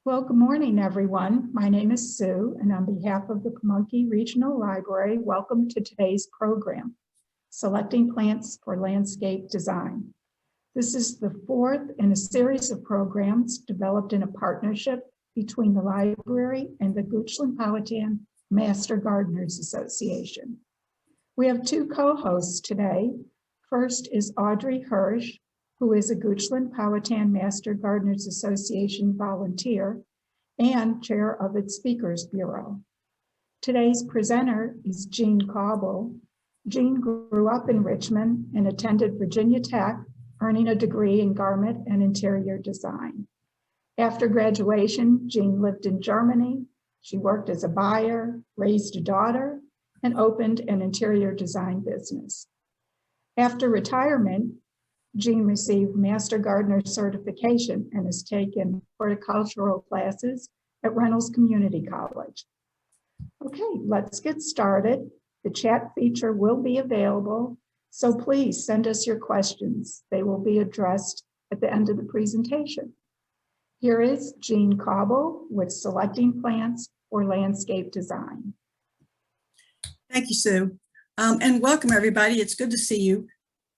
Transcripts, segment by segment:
Well, good morning, everyone. My name is Sue, and on behalf of the Pamunkey Regional Library, welcome to today's program, Selecting Plants for Landscape Design. This is the fourth in a series of programs developed in a partnership between the library and the Goochland Powhatan Master Gardeners Association. We have two co-hosts today. First is Audrey Hirsch, who is a Goochland Powhatan Master Gardeners Association volunteer and chair of its Speakers Bureau. Today's presenter is Jean Cauble. Jean grew up in Richmond and attended Virginia Tech, earning a degree in garment and interior design. After graduation, Jean lived in Germany. She worked as a buyer, raised a daughter, and opened an interior design business. After retirement, Jean received Master Gardener certification and has taken horticultural classes at Reynolds Community College. Okay, let's get started. The chat feature will be available, so please send us your questions. They will be addressed at the end of the presentation. Here is Jean Cauble with Selecting Plants for Landscape Design. Thank you, Sue. And welcome, everybody. It's good to see you.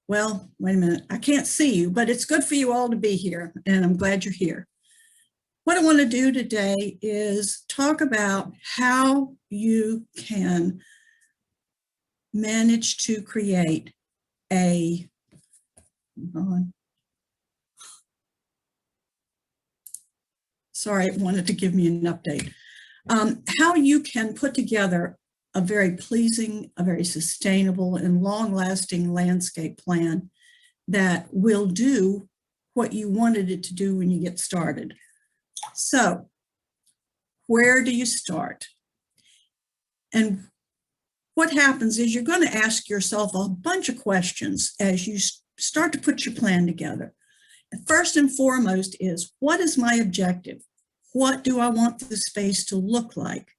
Well, wait a minute. I can't see you, but it's good for you all to be here, and I'm glad you're here. What I want to do today is talk about how you can manage to create a, sorry, it wanted to give me an update. How you can put together a very pleasing, a very sustainable and long-lasting landscape plan that will do what you wanted it to do when you get started. So, where do you start? And what happens is you're going to ask yourself a bunch of questions as you start to put your plan together. First and foremost is, what is my objective? What do I want the space to look like?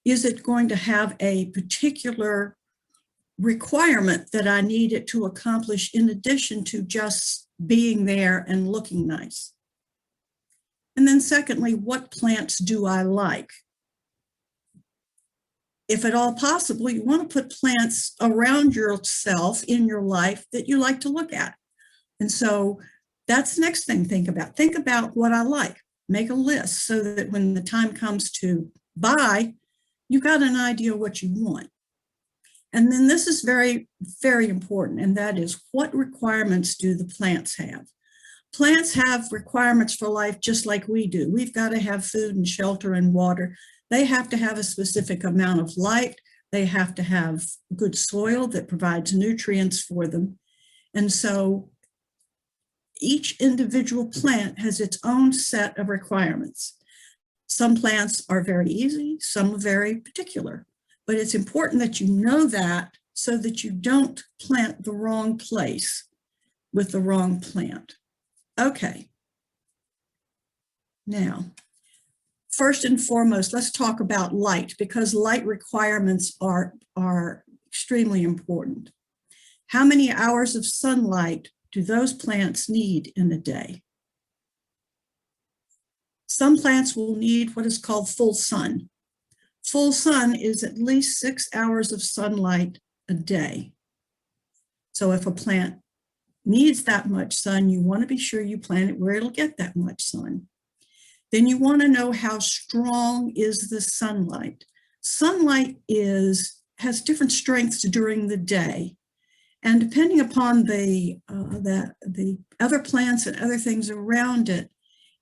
Is it going to have a particular requirement that I need it to accomplish in addition to just being there and looking nice? And then secondly, what plants do I like? If at all possible, you want to put plants around yourself in your life that you like to look at. And so that's the next thing to think about. Think about what I like. Make a list so that when the time comes to buy, you got an idea what you want. And then this is very, very important, and that is, what requirements do the plants have? Plants have requirements for life just like we do. We've got to have food and shelter and water. They have to have a specific amount of light. They have to have good soil that provides nutrients for them. And so each individual plant has its own set of requirements. Some plants are very easy, some are very particular, but it's important that you know that so that you don't plant the wrong place with the wrong plant. Okay. Now, first and foremost, let's talk about light, because light requirements are extremely important. How many hours of sunlight do those plants need in a day? Some plants will need what is called full sun. Full sun is at least 6 hours of sunlight a day. So if a plant needs that much sun, you want to be sure you plant it where it'll get that much sun. Then you want to know, how strong is the sunlight? Sunlight has different strengths during the day. And depending upon the other plants and other things around it,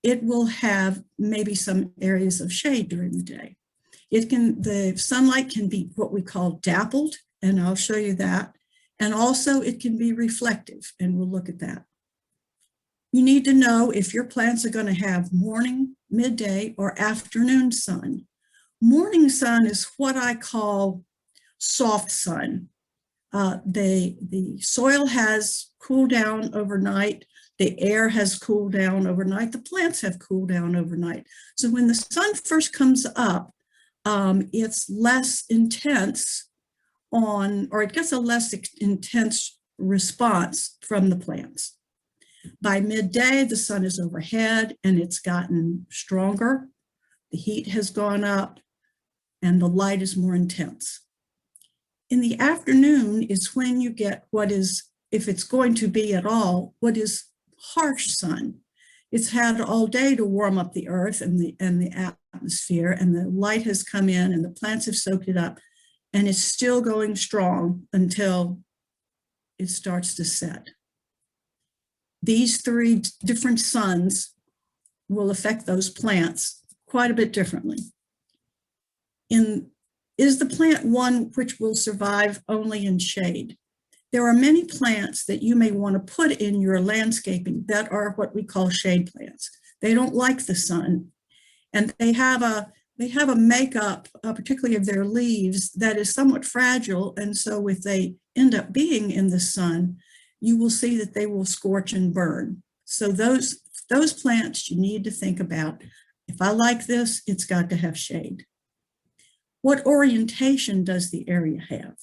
it will have maybe some areas of shade during the day. The sunlight can be what we call dappled, and I'll show you that. And also it can be reflective, and we'll look at that. You need to know if your plants are going to have morning, midday, or afternoon sun. Morning sun is what I call soft sun. The soil has cooled down overnight. The air has cooled down overnight. The plants have cooled down overnight. So when the sun first comes up, it's less intense or it gets a less intense response from the plants. By midday, the sun is overhead and it's gotten stronger. The heat has gone up and the light is more intense. In the afternoon is when you get what is, if it's going to be at all, what is harsh sun. It's had all day to warm up the earth and the atmosphere, and the light has come in and the plants have soaked it up, and it's still going strong until it starts to set. These three different suns will affect those plants quite a bit differently. Is the plant one which will survive only in shade? There are many plants that you may want to put in your landscaping that are what we call shade plants. They don't like the sun, and they have a makeup, particularly of their leaves, that is somewhat fragile. And so if they end up being in the sun, you will see that they will scorch and burn. So those plants you need to think about. If I like this, it's got to have shade. What orientation does the area have?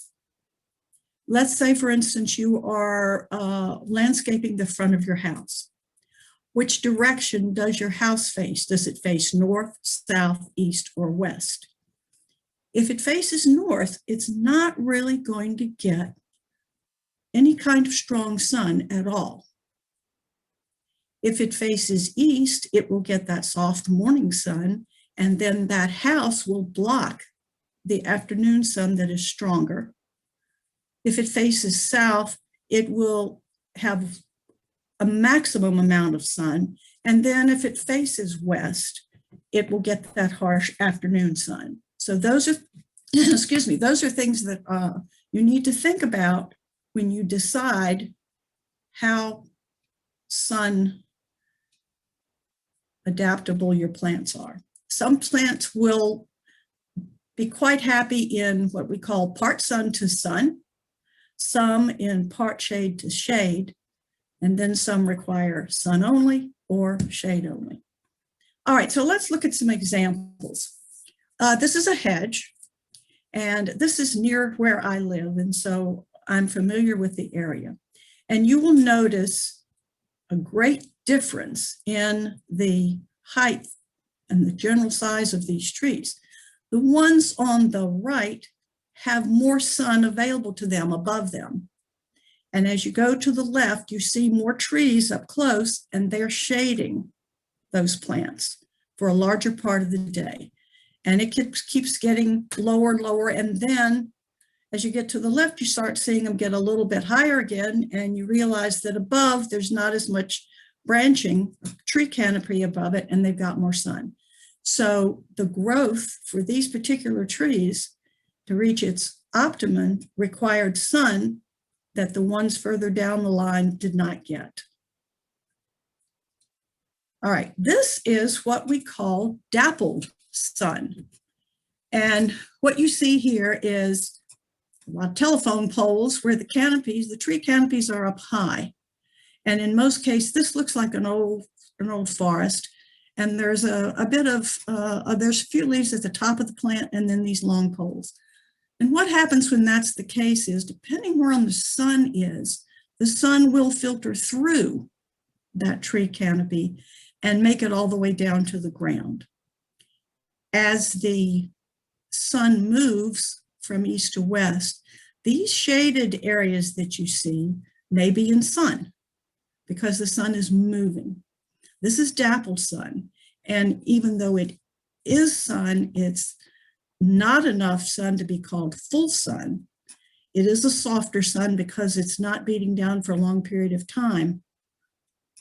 Let's say, for instance, you are landscaping the front of your house. Which direction does your house face? Does it face north, south, east, or west? If it faces north, it's not really going to get any kind of strong sun at all. If it faces east, it will get that soft morning sun, and then that house will block the afternoon sun that is stronger. If it faces south, it will have a maximum amount of sun. And then if it faces west, it will get that harsh afternoon sun. So those are, excuse me, those are things that you need to think about when you decide how sun adaptable your plants are. Some plants will be quite happy in what we call part sun to sun, some in part shade to shade, and then some require sun only or shade only. All right, so let's look at some examples. This is a hedge, and this is near where I live, and so I'm familiar with the area. And you will notice a great difference in the height and the general size of these trees. The ones on the right have more sun available to them above them. And as you go to the left, you see more trees up close, and they're shading those plants for a larger part of the day. And it keeps getting lower and lower. And then as you get to the left, you start seeing them get a little bit higher again, and you realize that above, there's not as much branching, tree canopy above it, and they've got more sun. So the growth for these particular trees to reach its optimum required sun that the ones further down the line did not get. All right, this is what we call dappled sun. And what you see here is a lot of telephone poles where the canopies, the tree canopies are up high. And in most cases, this looks like an old forest. And there's there's a few leaves at the top of the plant and then these long poles. And what happens when that's the case is, depending where on the sun is, the sun will filter through that tree canopy and make it all the way down to the ground. As the sun moves from east to west, these shaded areas that you see may be in sun because the sun is moving. This is dappled sun. And even though it is sun, it's not enough sun to be called full sun. It is a softer sun because it's not beating down for a long period of time.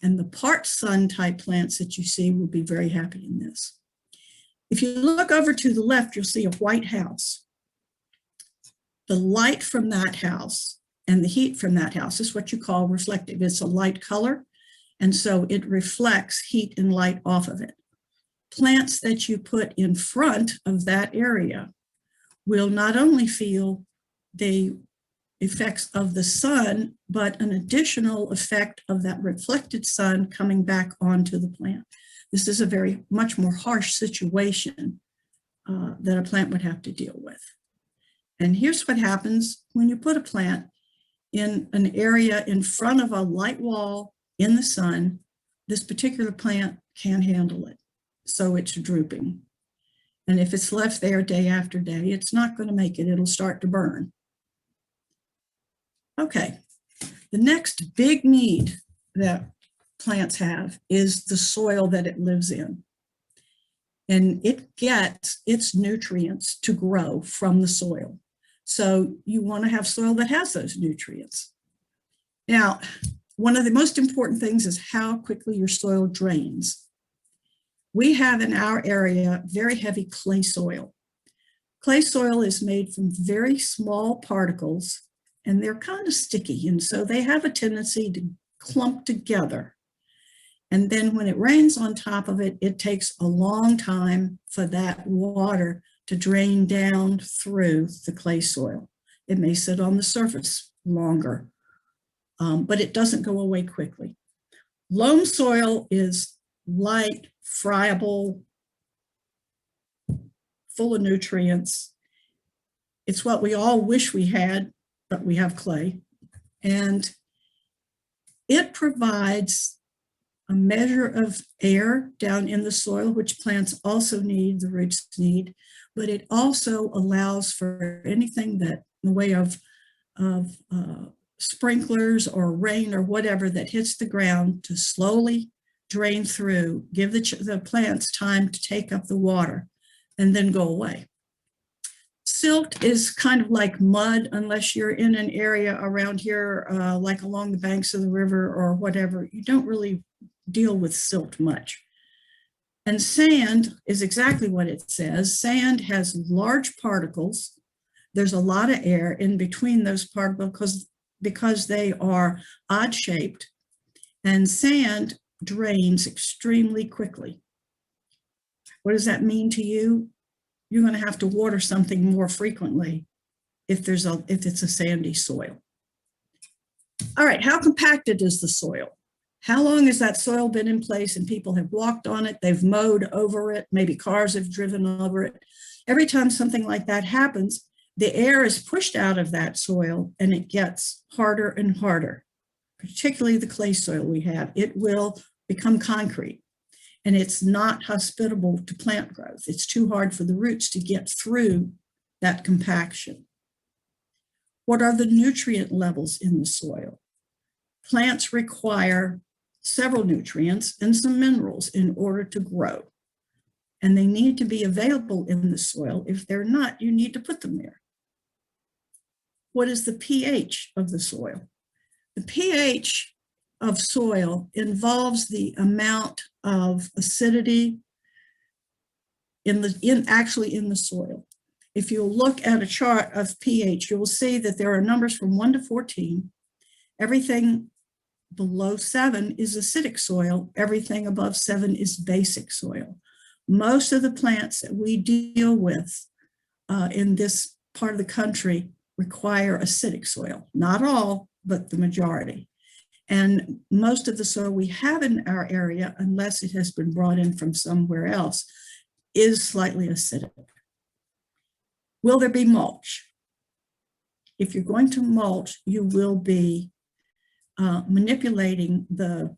And the part sun type plants that you see will be very happy in this. If you look over to the left, you'll see a white house. The light from that house and the heat from that house is what you call reflective. It's a light color, and so it reflects heat and light off of it. Plants that you put in front of that area will not only feel the effects of the sun, but an additional effect of that reflected sun coming back onto the plant. This is a much more harsh situation that a plant would have to deal with. And here's what happens when you put a plant in an area in front of a light wall in the sun, this particular plant can't handle it. So it's drooping. And if it's left there day after day, it's not going to make it. It'll start to burn. Okay, the next big need that plants have is the soil that it lives in. And it gets its nutrients to grow from the soil. So you want to have soil that has those nutrients. Now, one of the most important things is how quickly your soil drains. We have in our area very heavy clay soil. Clay soil is made from very small particles, and they're kind of sticky, and so they have a tendency to clump together. And then when it rains on top of it, it takes a long time for that water to drain down through the clay soil. It may sit on the surface longer, but it doesn't go away quickly. Loam soil is light, friable, full of nutrients. It's what we all wish we had, but we have clay. And it provides a measure of air down in the soil, which plants also need, the roots need, but it also allows for anything that in the way of sprinklers or rain or whatever that hits the ground to slowly drain through, give the plants time to take up the water and then go away. Silt is kind of like mud unless you're in an area around here, like along the banks of the river or whatever. You don't really deal with silt much. And sand is exactly what it says. Sand has large particles. There's a lot of air in between those particles because they are odd shaped, and sand drains extremely quickly. What does that mean to you? You're going to have to water something more frequently if it's a sandy soil. All right, how compacted is the soil? How long has that soil been in place and people have walked on it, they've mowed over it, maybe cars have driven over it. Every time something like that happens, the air is pushed out of that soil and it gets harder and harder, particularly the clay soil we have. It will become concrete and it's not hospitable to plant growth. It's too hard for the roots to get through that compaction. What are the nutrient levels in the soil? Plants require several nutrients and some minerals in order to grow. And they need to be available in the soil. If they're not, you need to put them there. What is the pH of the soil? The pH of soil involves the amount of acidity actually in the soil. If you look at a chart of pH, you will see that there are numbers from 1 to 14. Everything below 7 is acidic soil. Everything above 7 is basic soil. Most of the plants that we deal with in this part of the country require acidic soil. Not all, but the majority. And most of the soil we have in our area, unless it has been brought in from somewhere else, is slightly acidic. Will there be mulch? If you're going to mulch, you will be manipulating the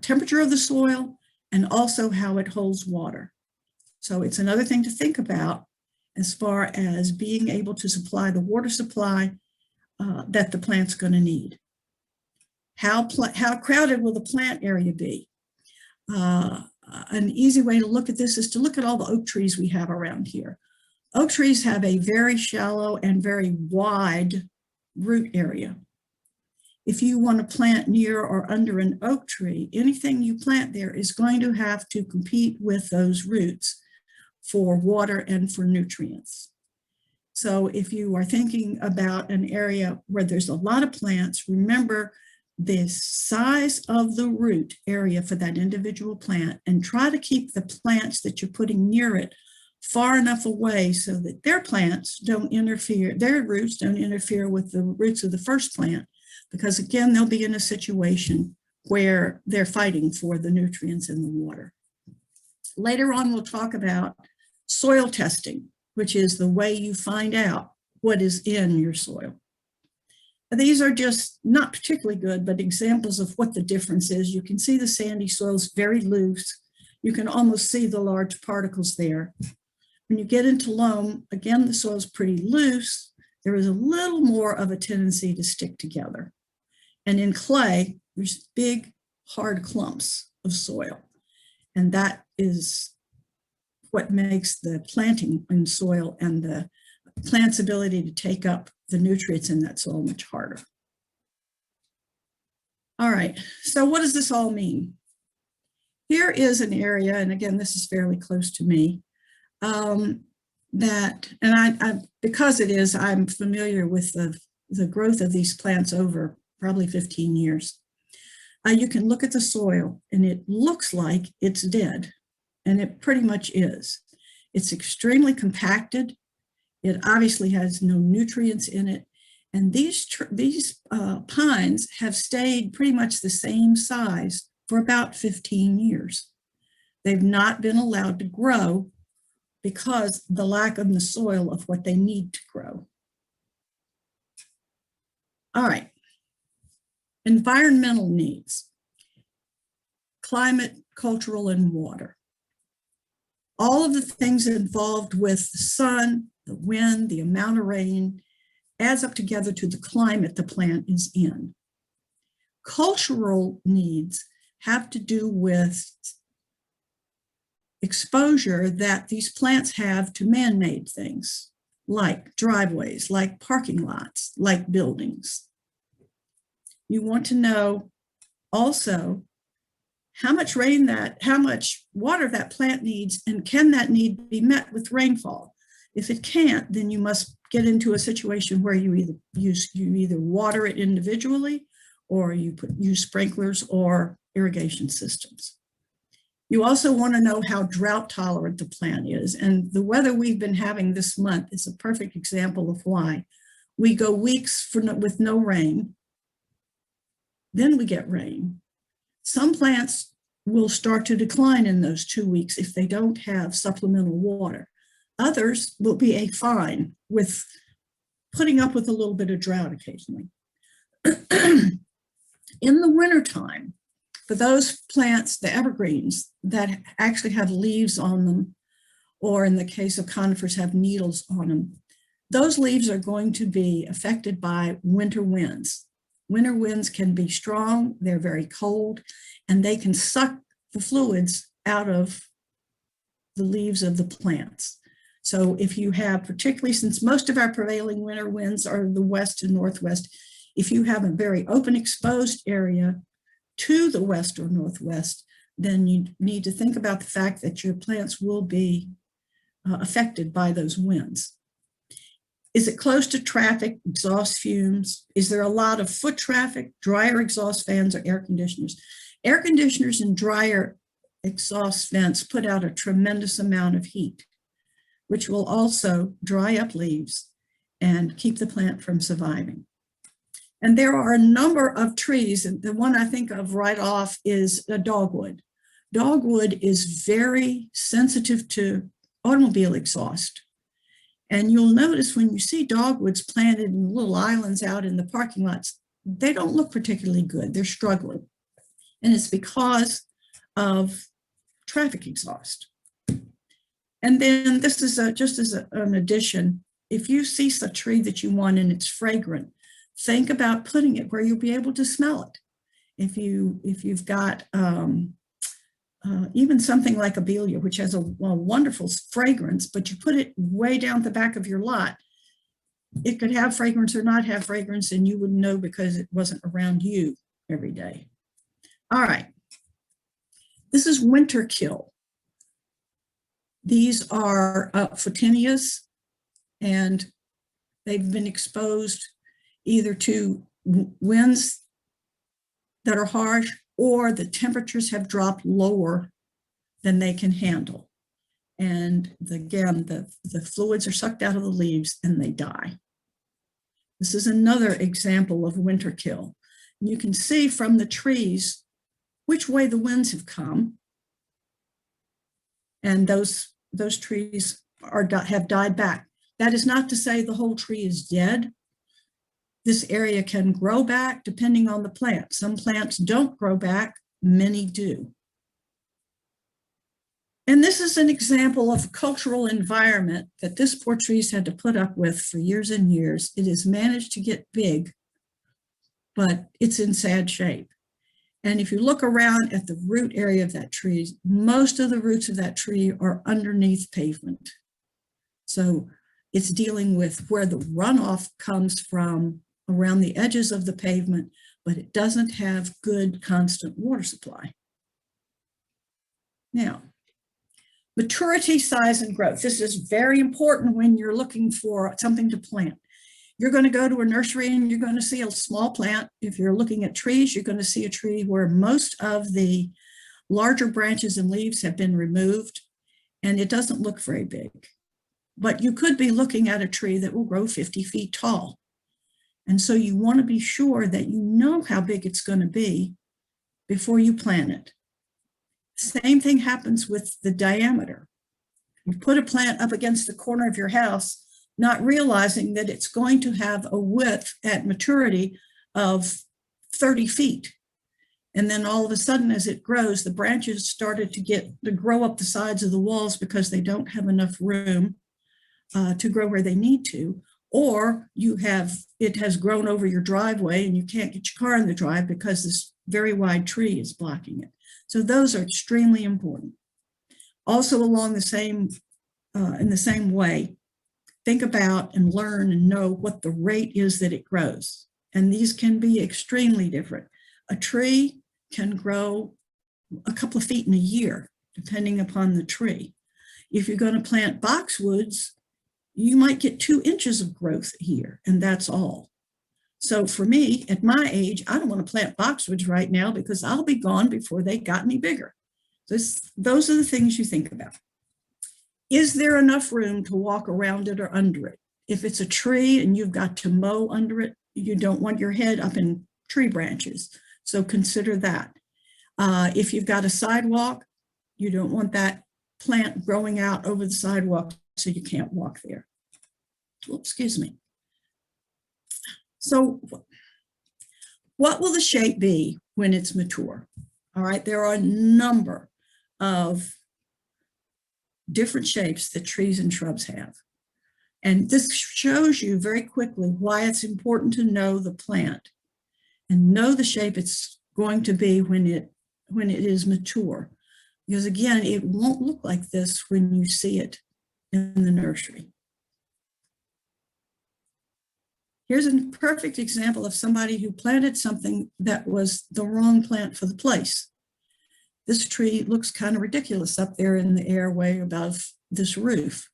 temperature of the soil and also how it holds water. So it's another thing to think about as far as being able to supply the water supply that the plant's going to need. How crowded will the plant area be? An easy way to look at this is to look at all the oak trees we have around here. Oak trees have a very shallow and very wide root area. If you want to plant near or under an oak tree, anything you plant there is going to have to compete with those roots for water and for nutrients. So if you are thinking about an area where there's a lot of plants, remember the size of the root area for that individual plant and try to keep the plants that you're putting near it far enough away so that their plants don't interfere, their roots don't interfere with the roots of the first plant, because again, they'll be in a situation where they're fighting for the nutrients in the water. Later on, we'll talk about soil testing, which is the way you find out what is in your soil. These are just not particularly good, but examples of what the difference is. You can see the sandy soil is very loose. You can almost see the large particles there. When you get into loam, again, the soil is pretty loose. There is a little more of a tendency to stick together. And in clay, there's big, hard clumps of soil. And that is what makes the planting in soil and the plant's ability to take up the nutrients in that soil much harder. All right, so what does this all mean? Here is an area, and again, this is fairly close to me, because it is, I'm familiar with the growth of these plants over probably 15 years. You can look at the soil and it looks like it's dead, and it pretty much is. It's extremely compacted. It obviously has no nutrients in it. And these pines have stayed pretty much the same size for about 15 years. They've not been allowed to grow because the lack of the soil of what they need to grow. All right, environmental needs, climate, cultural, and water. All of the things involved with the sun, the wind, the amount of rain, adds up together to the climate the plant is in. Cultural needs have to do with exposure that these plants have to man-made things, like driveways, like parking lots, like buildings. You want to know also how much water that plant needs, and can that need be met with rainfall? If it can't, then you must get into a situation where you either water it individually, or you use sprinklers or irrigation systems. You also want to know how drought tolerant the plant is, and the weather we've been having this month is a perfect example of why. We go weeks with no rain, then we get rain. Some plants will start to decline in those 2 weeks if they don't have supplemental water. Others will be fine with putting up with a little bit of drought occasionally. In the wintertime, for those plants, the evergreens that actually have leaves on them, or in the case of conifers have needles on them, those leaves are going to be affected by winter winds. Winter winds can be strong, they're very cold, and they can suck the fluids out of the leaves of the plants. So if you have, particularly since most of our prevailing winter winds are the west and northwest, if you have a very open exposed area to the west or northwest, then you need to think about the fact that your plants will be affected by those winds. Is it close to traffic, exhaust fumes? Is there a lot of foot traffic, dryer exhaust fans, or air conditioners? Air conditioners and dryer exhaust vents put out a tremendous amount of heat, which will also dry up leaves and keep the plant from surviving. And there are a number of trees, and the one I think of right off is a dogwood. Dogwood is very sensitive to automobile exhaust. And you'll notice when you see dogwoods planted in little islands out in the parking lots, they don't look particularly good. They're struggling. And it's because of traffic exhaust. And then this is just as an addition, if you see a tree that you want and it's fragrant, think about putting it where you'll be able to smell it. If you've got even something like abelia, which has a wonderful fragrance, but you put it way down the back of your lot, it could have fragrance or not have fragrance, and you wouldn't know because it wasn't around you every day. All right, this is winter kill. These are photinias, and they've been exposed either to winds that are harsh, or the temperatures have dropped lower than they can handle. And again, the fluids are sucked out of the leaves and they die. This is another example of winter kill. You can see from the trees which way the winds have come. And those trees have died back. That is not to say the whole tree is dead. This area can grow back depending on the plant. Some plants don't grow back, many do. And this is an example of a cultural environment that this poor tree's had to put up with for years and years. It has managed to get big, but it's in sad shape. And if you look around at the root area of that tree, most of the roots of that tree are underneath pavement. So it's dealing with where the runoff comes from around the edges of the pavement, but it doesn't have good constant water supply. Now, maturity, size, and growth. This is very important when you're looking for something to plant. You're going to go to a nursery and you're going to see a small plant. If you're looking at trees, you're going to see a tree where most of the larger branches and leaves have been removed, and it doesn't look very big. But you could be looking at a tree that will grow 50 feet tall. And so you want to be sure that you know how big it's going to be before you plant it. Same thing happens with the diameter. You put a plant up against the corner of your house, not realizing that it's going to have a width at maturity of 30 feet. And then all of a sudden, as it grows, the branches started to grow up the sides of the walls because they don't have enough room to grow where they need to. Or it has grown over your driveway and you can't get your car in the drive because this very wide tree is blocking it. So those are extremely important. Also along in the same way, think about and learn and know what the rate is that it grows. And these can be extremely different. A tree can grow a couple of feet in a year, depending upon the tree. If you're going to plant boxwoods, you might get 2 inches of growth a year, and that's all. So for me, at my age, I don't want to plant boxwoods right now because I'll be gone before they got any bigger. Those are the things you think about. Is there enough room to walk around it or under it? If it's a tree and you've got to mow under it, you don't want your head up in tree branches. So consider that. If you've got a sidewalk, you don't want that plant growing out over the sidewalk so you can't walk there. Oops, excuse me. So what will the shape be when it's mature? All right, there are a number of different shapes that trees and shrubs have. And this shows you very quickly why it's important to know the plant and know the shape it's going to be when it is mature. Because again, it won't look like this when you see it in the nursery. Here's a perfect example of somebody who planted something that was the wrong plant for the place. This tree looks kind of ridiculous up there in the airway above this roof.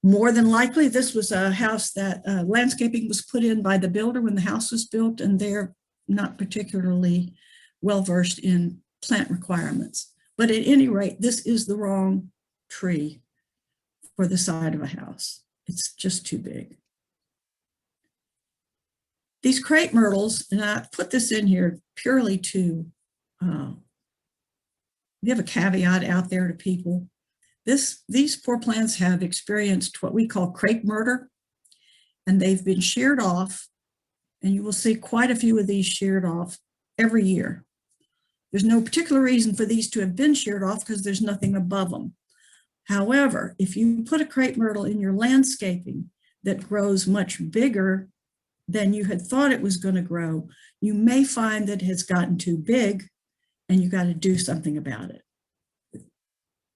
More than likely, this was a house that landscaping was put in by the builder when the house was built, and they're not particularly well-versed in plant requirements. But at any rate, this is the wrong tree for the side of a house. It's just too big. These crepe myrtles, and I put this in here purely to give a caveat out there to people. These poor plants have experienced what we call crepe murder, and they've been sheared off, and you will see quite a few of these sheared off every year. There's no particular reason for these to have been sheared off because there's nothing above them. However, if you put a crepe myrtle in your landscaping that grows much bigger than you had thought it was going to grow, you may find that it has gotten too big and you got to do something about it.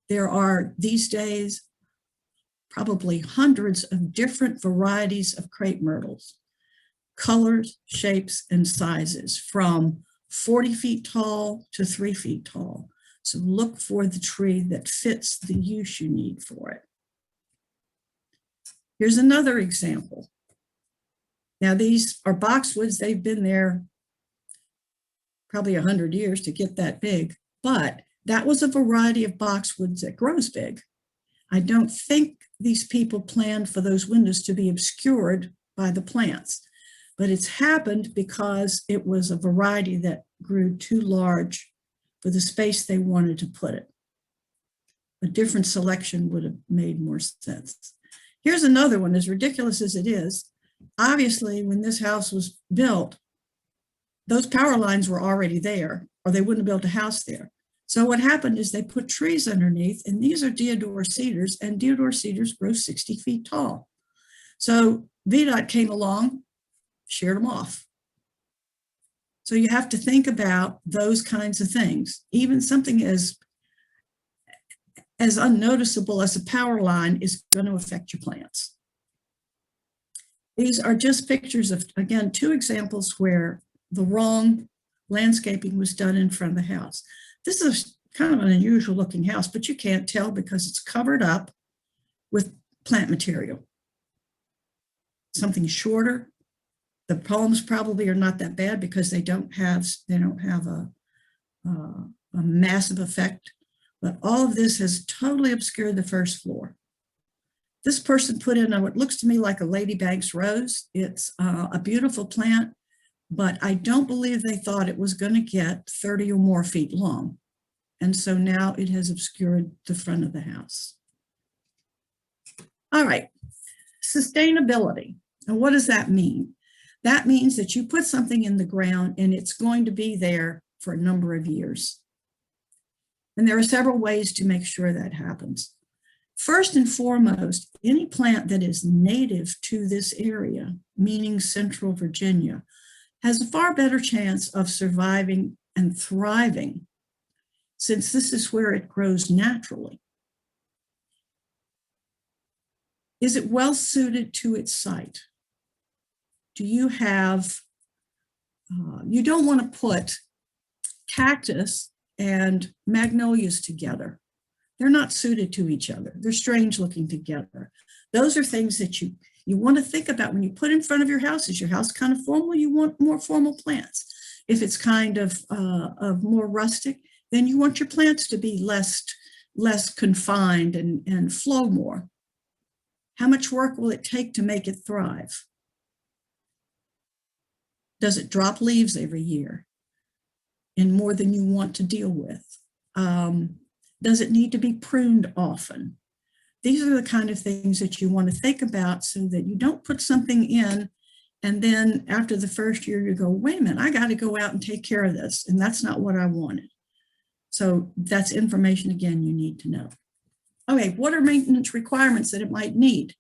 There are these days probably hundreds of different varieties of crepe myrtles, colors, shapes, and sizes from 40 feet tall to 3 feet tall. So look for the tree that fits the use you need for it. Here's another example. Now these are boxwoods. They've been there probably 100 years to get that big, but that was a variety of boxwoods that grows big. I don't think these people planned for those windows to be obscured by the plants, but it's happened because it was a variety that grew too large for the space they wanted to put it. A different selection would have made more sense. Here's another one, as ridiculous as it is. Obviously, when this house was built, those power lines were already there, or they wouldn't have built a house there. So what happened is they put trees underneath, and these are deodar cedars, and deodar cedars grow 60 feet tall. So VDOT came along, sheared them off. So you have to think about those kinds of things. Even something as unnoticeable as a power line is going to affect your plants. These are just pictures of, again, 2 examples where the wrong landscaping was done in front of the house. This is kind of an unusual looking house, but you can't tell because it's covered up with plant material. Something shorter. The palms probably are not that bad because they don't have a massive effect, but all of this has totally obscured the first floor. This person put in what looks to me like a Lady Banks rose. It's a beautiful plant, but I don't believe they thought it was going to get 30 or more feet long. And so now it has obscured the front of the house. All right, sustainability. And what does that mean? That means that you put something in the ground and it's going to be there for a number of years. And there are several ways to make sure that happens. First and foremost, any plant that is native to this area, meaning Central Virginia, has a far better chance of surviving and thriving, since this is where it grows naturally. Is it well suited to its site? Do you have, you don't want to put cactus and magnolias together. They're not suited to each other. They're strange looking together. Those are things that you want to think about when you put in front of your house. Is your house kind of formal? You want more formal plants. If it's kind of more rustic, then you want your plants to be less confined and flow more. How much work will it take to make it thrive? Does it drop leaves every year and more than you want to deal with? Does it need to be pruned often? These are the kind of things that you want to think about so that you don't put something in and then after the first year you go, wait a minute, I got to go out and take care of this. And that's not what I wanted. So that's information, again, you need to know. Okay, what are maintenance requirements that it might need?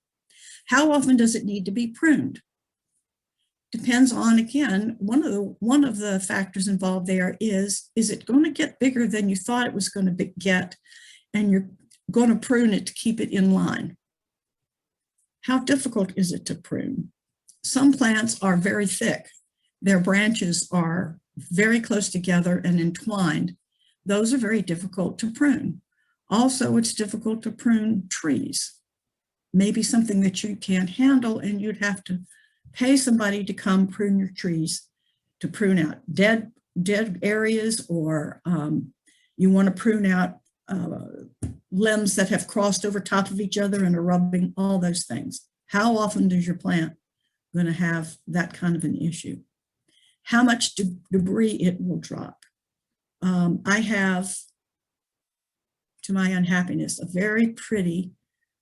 How often does it need to be pruned? Depends on, again, one of the factors involved there is it going to get bigger than you thought it was going to get, and you're going to prune it to keep it in line? How difficult is it to prune? Some plants are very thick. Their branches are very close together and entwined. Those are very difficult to prune. Also, it's difficult to prune trees. Maybe something that you can't handle and you'd have to pay somebody to come prune your trees, to prune out dead areas, or you want to prune out limbs that have crossed over top of each other and are rubbing, all those things. How often does your plant going to have that kind of an issue? How much debris it will drop? I have, to my unhappiness, a very pretty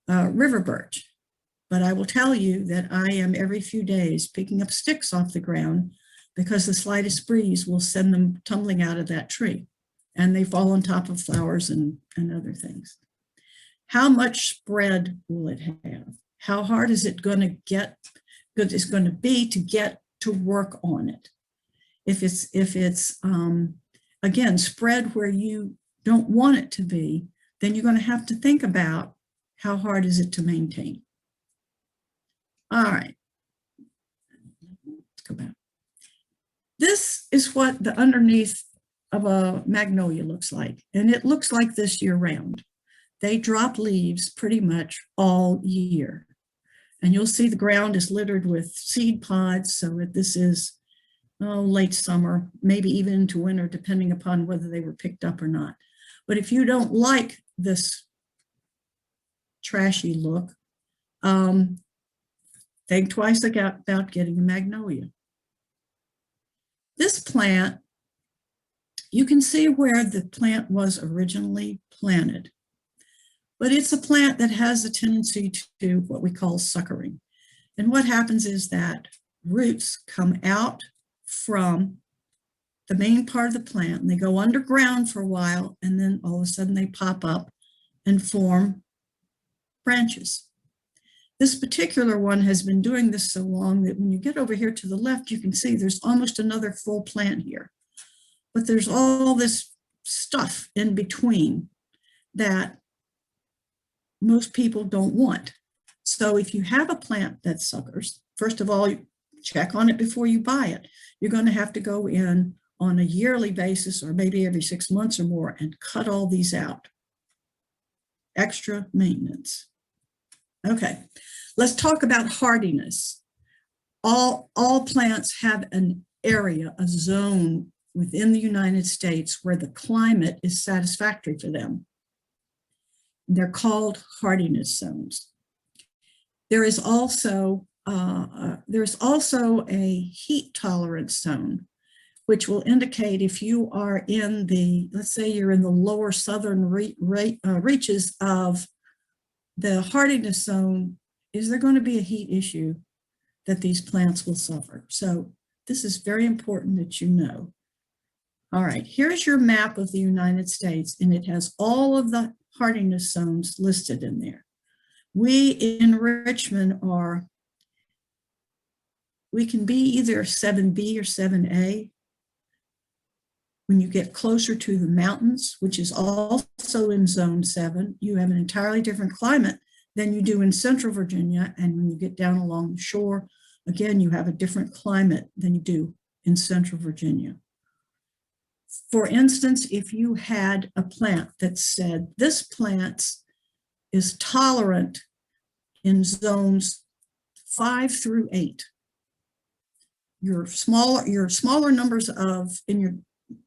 river birch. But I will tell you that I am every few days picking up sticks off the ground because the slightest breeze will send them tumbling out of that tree. And they fall on top of flowers and other things. How much spread will it have? How hard is it going to get, it's going to be to get to work on it? If it's again, spread where you don't want it to be, then you're going to have to think about how hard is it to maintain. All right, let's go back. This is what the underneath of a magnolia looks like, and it looks like this year round. They drop leaves pretty much all year, and you'll see the ground is littered with seed pods, so that this is late summer, maybe even into winter, depending upon whether they were picked up or not. But if you don't like this trashy look, think twice about getting a magnolia. This plant, you can see where the plant was originally planted, but it's a plant that has a tendency to do what we call suckering. And what happens is that roots come out from the main part of the plant and they go underground for a while, and then all of a sudden they pop up and form branches. This particular one has been doing this so long that when you get over here to the left, you can see there's almost another full plant here. But there's all this stuff in between that most people don't want. So if you have a plant that suckers, first of all, you check on it before you buy it. You're going to have to go in on a yearly basis or maybe every 6 months or more and cut all these out. Extra maintenance. Okay, let's talk about hardiness. All plants have an area, a zone within the United States where the climate is satisfactory for them. They're called hardiness zones. There is also a heat tolerance zone, which will indicate if you are in the, let's say you're in the lower southern reaches of the hardiness zone, is there going to be a heat issue that these plants will suffer? So this is very important that you know. All right, here's your map of the United States, and it has all of the hardiness zones listed in there. We in Richmond we can be either 7B or 7A. When you get closer to the mountains, which is also in zone 7, you have an entirely different climate than you do in central Virginia. And when you get down along the shore, again, you have a different climate than you do in central Virginia. For instance, if you had a plant that said this plant is tolerant in zones 5 through 8, your smaller numbers in your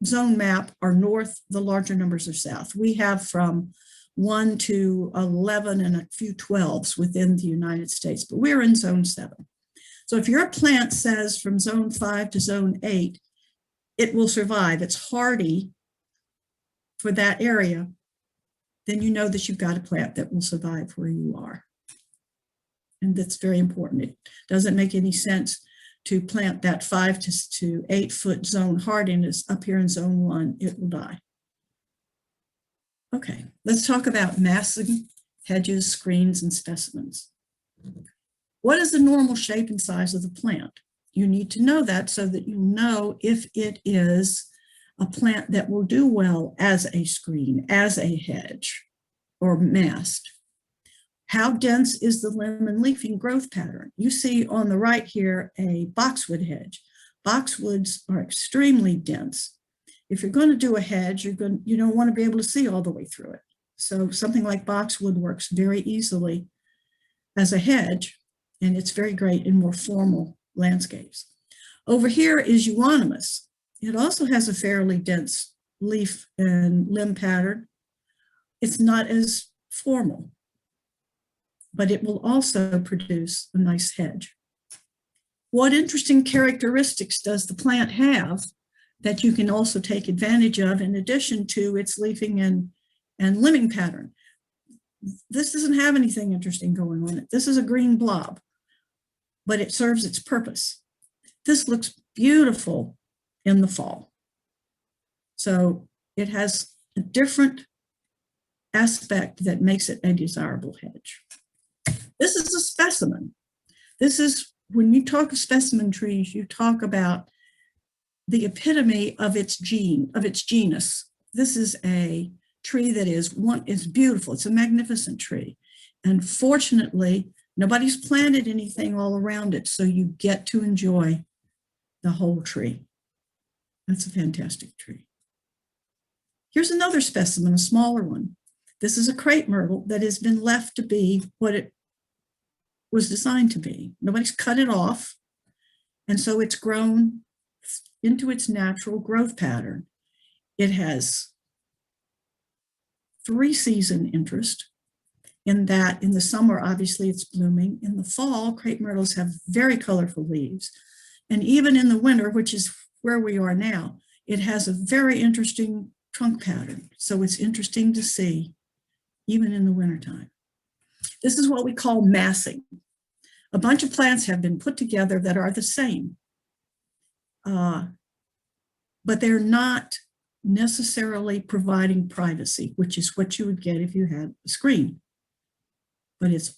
zone map are north, the larger numbers are south. We have from 1 to 11 and a few 12s within the United States, but we're in zone 7. So if your plant says from zone 5 to zone 8, it will survive, it's hardy for that area, then you know that you've got a plant that will survive where you are. And that's very important. It doesn't make any sense to plant that 5 to 8 foot zone hardiness up here in zone 1, it will die. Okay, let's talk about massing, hedges, screens, and specimens. What is the normal shape and size of the plant? You need to know that so that you know if it is a plant that will do well as a screen, as a hedge, or mast. How dense is the limb and leafing growth pattern? You see on the right here a boxwood hedge. Boxwoods are extremely dense. If you're going to do a hedge, you don't want to be able to see all the way through it. So something like boxwood works very easily as a hedge, and it's very great in more formal landscapes. Over here is euonymus. It also has a fairly dense leaf and limb pattern. It's not as formal, but it will also produce a nice hedge. What interesting characteristics does the plant have that you can also take advantage of in addition to its leafing and limbing pattern? This doesn't have anything interesting going on it. This is a green blob, but it serves its purpose. This looks beautiful in the fall. So it has a different aspect that makes it a desirable hedge. This is a specimen. This is, when you talk of specimen trees, you talk about the epitome of its genus. This is a tree that is beautiful. It's a magnificent tree. And fortunately, nobody's planted anything all around it, so you get to enjoy the whole tree. That's a fantastic tree. Here's another specimen, a smaller one. This is a crepe myrtle that has been left to be what it was designed to be. Nobody's cut it off, and so it's grown into its natural growth pattern. It has 3-season interest in that in the summer, obviously it's blooming. In the fall, crepe myrtles have very colorful leaves. And even in the winter, which is where we are now, it has a very interesting trunk pattern. So it's interesting to see even in the wintertime. This is what we call massing. A bunch of plants have been put together that are the same, but they're not necessarily providing privacy, which is what you would get if you had a screen. But it's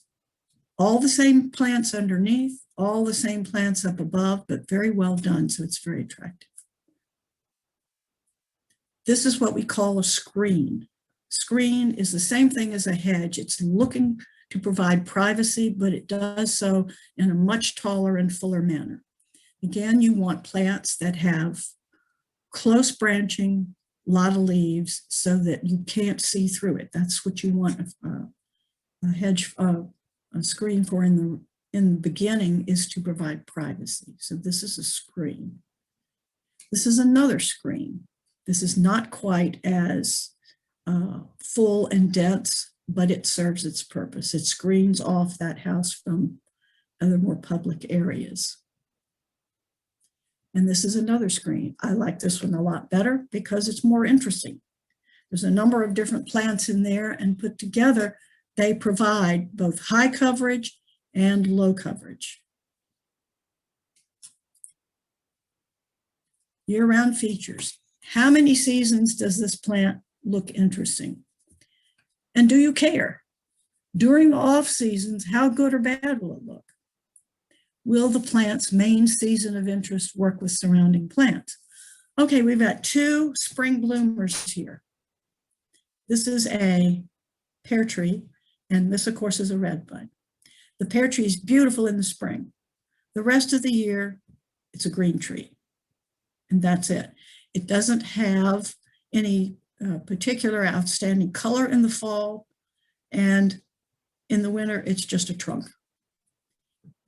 all the same plants underneath, all the same plants up above, but very well done, so it's very attractive. This is what we call a screen. Screen is the same thing as a hedge. It's looking to provide privacy, but it does so in a much taller and fuller manner. Again, you want plants that have close branching, a lot of leaves, so that you can't see through it. That's what you want a hedge, a screen for in the beginning, is to provide privacy. So this is a screen. This is another screen. This is not quite as full and dense, but it serves its purpose. It screens off that house from other more public areas. And this is another screen. I like this one a lot better because it's more interesting. There's a number of different plants in there, and put together, they provide both high coverage and low coverage. Year-round features. How many seasons does this plant look interesting? And do you care? During off seasons, how good or bad will it look? Will the plant's main season of interest work with surrounding plants? Okay, we've got two spring bloomers here. This is a pear tree, and this, of course, is a redbud. The pear tree is beautiful in the spring. The rest of the year, it's a green tree, and that's it. It doesn't have any particular outstanding color in the fall, and in the winter, it's just a trunk.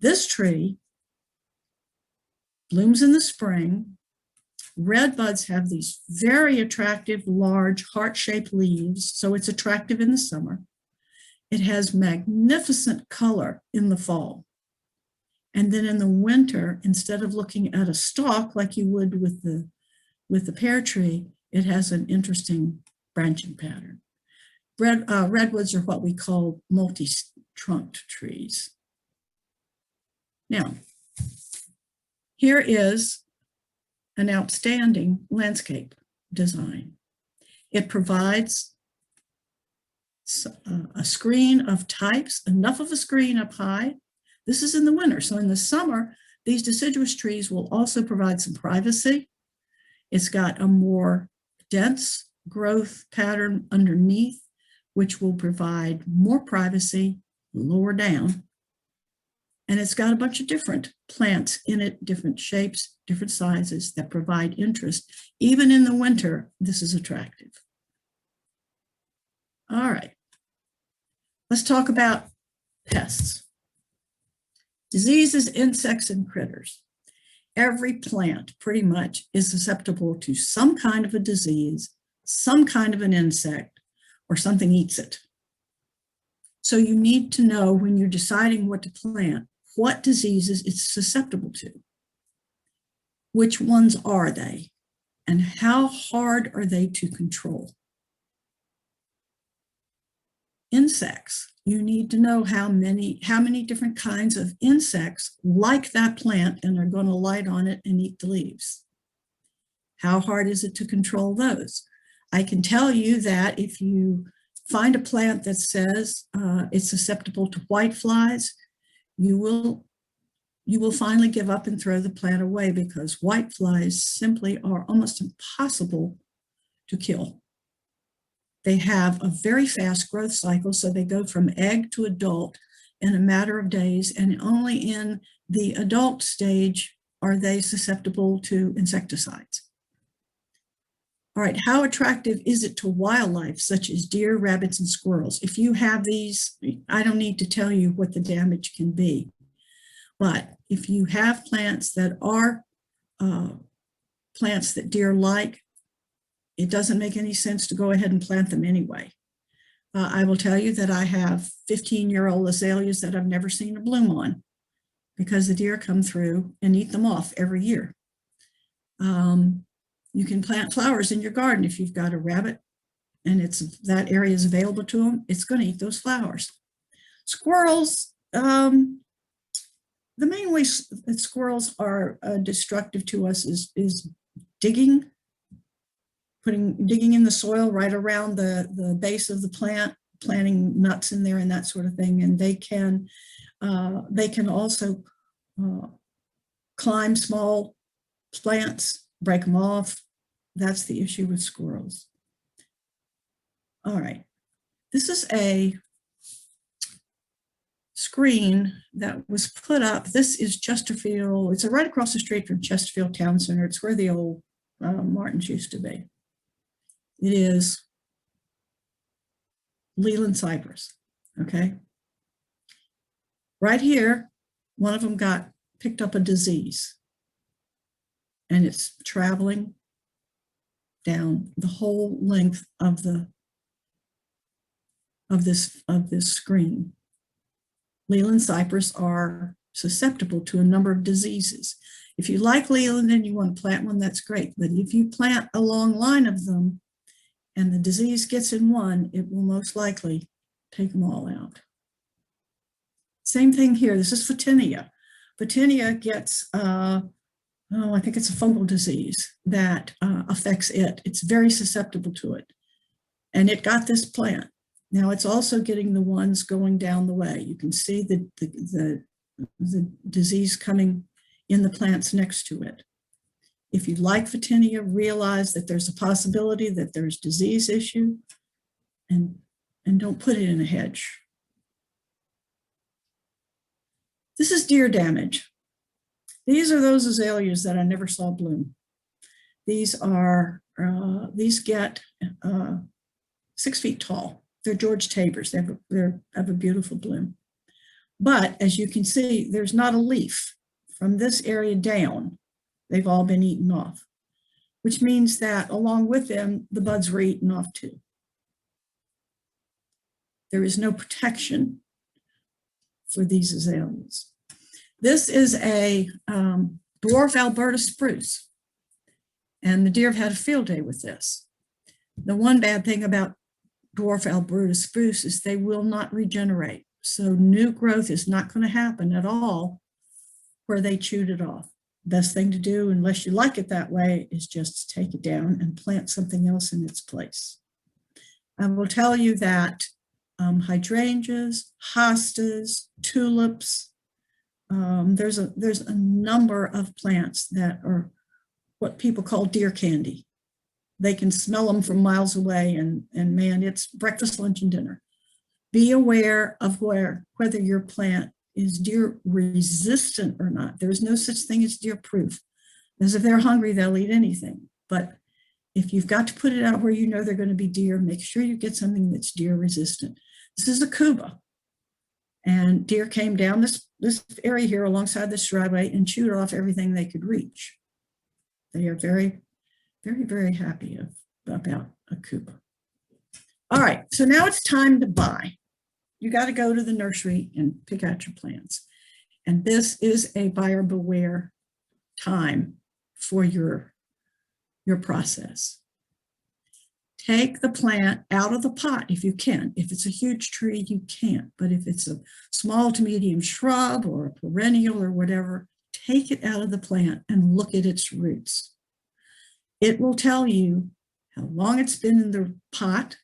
This tree blooms in the spring. Red buds have these very attractive, large, heart-shaped leaves, so it's attractive in the summer. It has magnificent color in the fall. And then in the winter, instead of looking at a stalk like you would with the pear tree, it has an interesting branching pattern. Redwoods are what we call multi-trunked trees. Now, here is an outstanding landscape design. It provides a screen of types, enough of a screen up high. This is in the winter. So in the summer, these deciduous trees will also provide some privacy. It's got a more dense growth pattern underneath, which will provide more privacy lower down. And it's got a bunch of different plants in it, different shapes, different sizes that provide interest. Even in the winter, this is attractive. All right, let's talk about pests. Diseases, insects, and critters. Every plant pretty much is susceptible to some kind of a disease, some kind of an insect, or something eats it. So you need to know when you're deciding what to plant, what diseases it's susceptible to. Which ones are they? And how hard are they to control? Insects. You need to know how many different kinds of insects like that plant and are going to light on it and eat the leaves. How hard is it to control those? I can tell you that if you find a plant that says it's susceptible to whiteflies, you will finally give up and throw the plant away, because whiteflies simply are almost impossible to kill. They have a very fast growth cycle, so they go from egg to adult in a matter of days, and only in the adult stage are they susceptible to insecticides. All right, how attractive is it to wildlife such as deer, rabbits, and squirrels? If you have these, I don't need to tell you what the damage can be. But if you have plants that are plants that deer like, it doesn't make any sense to go ahead and plant them anyway. I will tell you that I have 15-year-old azaleas that I've never seen a bloom on because the deer come through and eat them off every year. You can plant flowers in your garden. If you've got a rabbit and that area is available to them, it's going to eat those flowers. Squirrels, the main way that squirrels are destructive to us is digging in the soil right around the base of the plant, planting nuts in there and that sort of thing. And they can also climb small plants, break them off. That's the issue with squirrels. All right, this is a screen that was put up. This is Chesterfield. It's right across the street from Chesterfield Town Center. It's where the old Martins used to be. It is Leland cypress, okay? Right here, one of them picked up a disease, and it's traveling down the whole length of this screen. Leland cypress are susceptible to a number of diseases. If you like Leland and you want to plant one, that's great. But if you plant a long line of them and the disease gets in one, it will most likely take them all out. Same thing here. This is Photinia. Photinia gets, I think it's a fungal disease that affects it. It's very susceptible to it. And it got this plant. Now it's also getting the ones going down the way. You can see the disease coming in the plants next to it. If you like Photinia, realize that there's a possibility that there's disease issue, and don't put it in a hedge. This is deer damage. These are those azaleas that I never saw bloom. These get 6 feet tall. They're George Tabors. They have a beautiful bloom. But as you can see, there's not a leaf from this area down. They've all been eaten off, which means that along with them, the buds were eaten off too. There is no protection for these azaleas. This is a dwarf Alberta spruce, and the deer have had a field day with this. The one bad thing about dwarf Alberta spruce is they will not regenerate. So new growth is not going to happen at all where they chewed it off. Best thing to do, unless you like it that way, is just take it down and plant something else in its place. I will tell you that hydrangeas, hostas, tulips, there's a number of plants that are what people call deer candy. They can smell them from miles away, and man, it's breakfast, lunch, and dinner. Be aware of whether your plant is deer resistant or not. There is no such thing as deer proof, because if they're hungry, they'll eat anything. But if you've got to put it out where you know they're going to be deer, make sure you get something that's deer resistant. This is a Cuba, and deer came down this area here alongside this driveway and chewed off everything they could reach. They are very, very, very happy about a Cuba. All right, so now it's time to buy. You got to go to the nursery and pick out your plants. And this is a buyer beware time for your process. Take the plant out of the pot if you can. If it's a huge tree, you can't. But if it's a small to medium shrub or a perennial or whatever, take it out of the plant and look at its roots. It will tell you how long it's been in the pot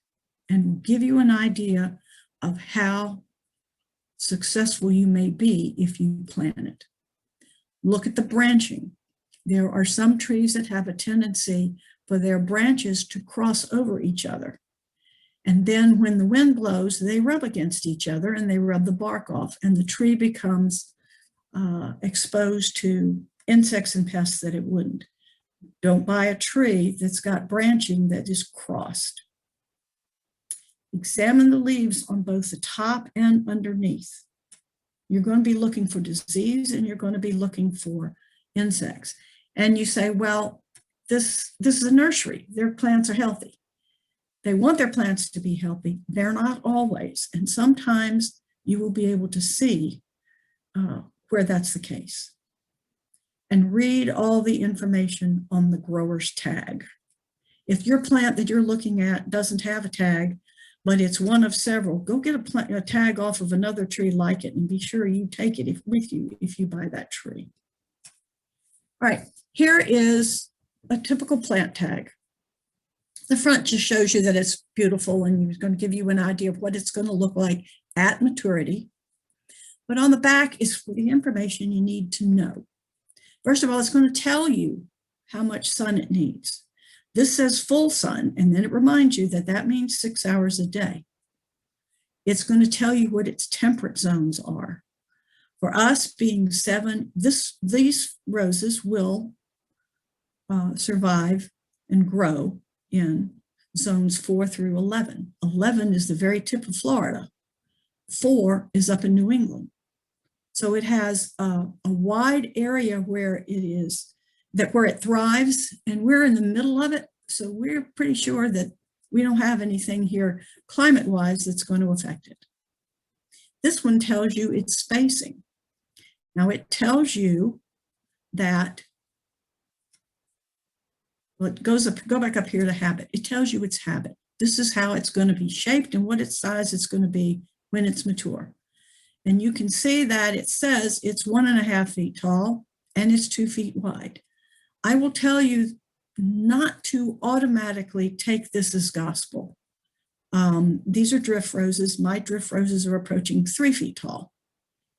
and will give you an idea of how successful you may be if you plant it. Look at the branching. There are some trees that have a tendency for their branches to cross over each other. And then when the wind blows, they rub against each other and they rub the bark off, and the tree becomes exposed to insects and pests that it wouldn't. Don't buy a tree that's got branching that is crossed. Examine the leaves on both the top and underneath. You're going to be looking for disease and you're going to be looking for insects. And you say, well, this is a nursery. Their plants are healthy. They want their plants to be healthy. They're not always. And sometimes you will be able to see where that's the case. And read all the information on the grower's tag. If your plant that you're looking at doesn't have a tag, but it's one of several. Go get a tag off of another tree like it and be sure you take it with you if you buy that tree. All right, here is a typical plant tag. The front just shows you that it's beautiful and it's going to give you an idea of what it's going to look like at maturity. But on the back is the information you need to know. First of all, it's going to tell you how much sun it needs. This says full sun, and then it reminds you that that means 6 hours a day. It's going to tell you what its temperate zones are. For us being 7, these roses will survive and grow in zones 4 through 11. 11 is the very tip of Florida. 4 is up in New England. So it has a wide area where where it thrives, and we're in the middle of it. So we're pretty sure that we don't have anything here climate-wise that's going to affect it. This one tells you its spacing. Now it tells you that, well, go back up here to habit. It tells you its habit. This is how it's going to be shaped and what its size it's going to be when it's mature. And you can see that it says it's 1.5 feet tall and it's 2 feet wide. I will tell you not to automatically take this as gospel. These are drift roses. My drift roses are approaching 3 feet tall.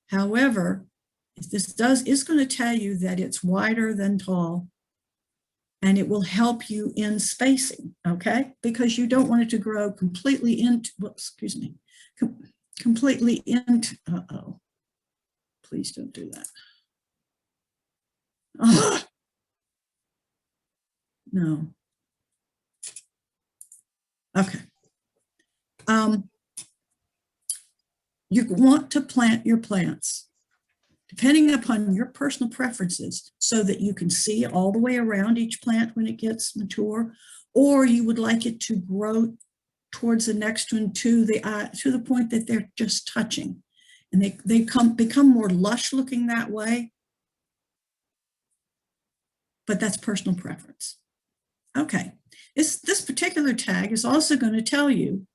However, this is going to tell you that it's wider than tall, and it will help you in spacing, okay? Because you don't want it to grow completely into, completely into, please don't do that. Oh, no. Okay. You want to plant your plants depending upon your personal preferences so that you can see all the way around each plant when it gets mature, or you would like it to grow towards the next one to the point that they're just touching, and they become more lush looking that way. But that's personal preference. Okay, this particular tag is also going to tell you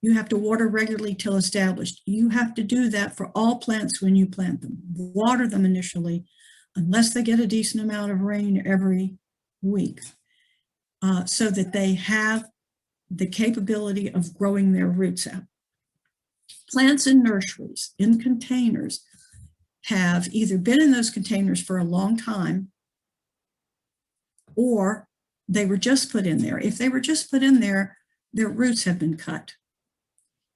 you have to water regularly till established. You have to do that for all plants when you plant them. Water them initially, unless they get a decent amount of rain every week, so that they have the capability of growing their roots out. Plants in nurseries, in containers, have either been in those containers for a long time, or they were just put in there. If they were just put in there, their roots have been cut.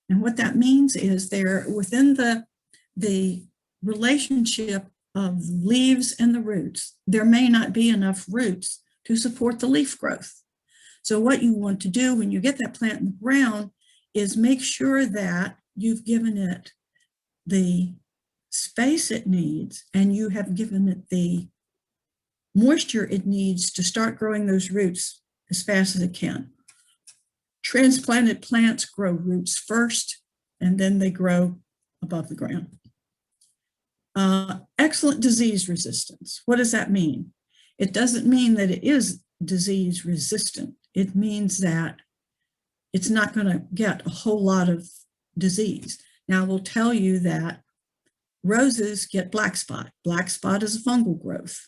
And what that means is they're within the relationship of leaves and the roots. There may not be enough roots to support the leaf growth. So what you want to do when you get that plant in the ground is make sure that you've given it the space it needs and you have given it the moisture it needs to start growing those roots as fast as it can. Transplanted plants grow roots first, and then they grow above the ground. Excellent disease resistance. What does that mean? It doesn't mean that it is disease resistant. It means that it's not going to get a whole lot of disease. Now, we'll tell you that roses get black spot. Black spot is a fungal growth.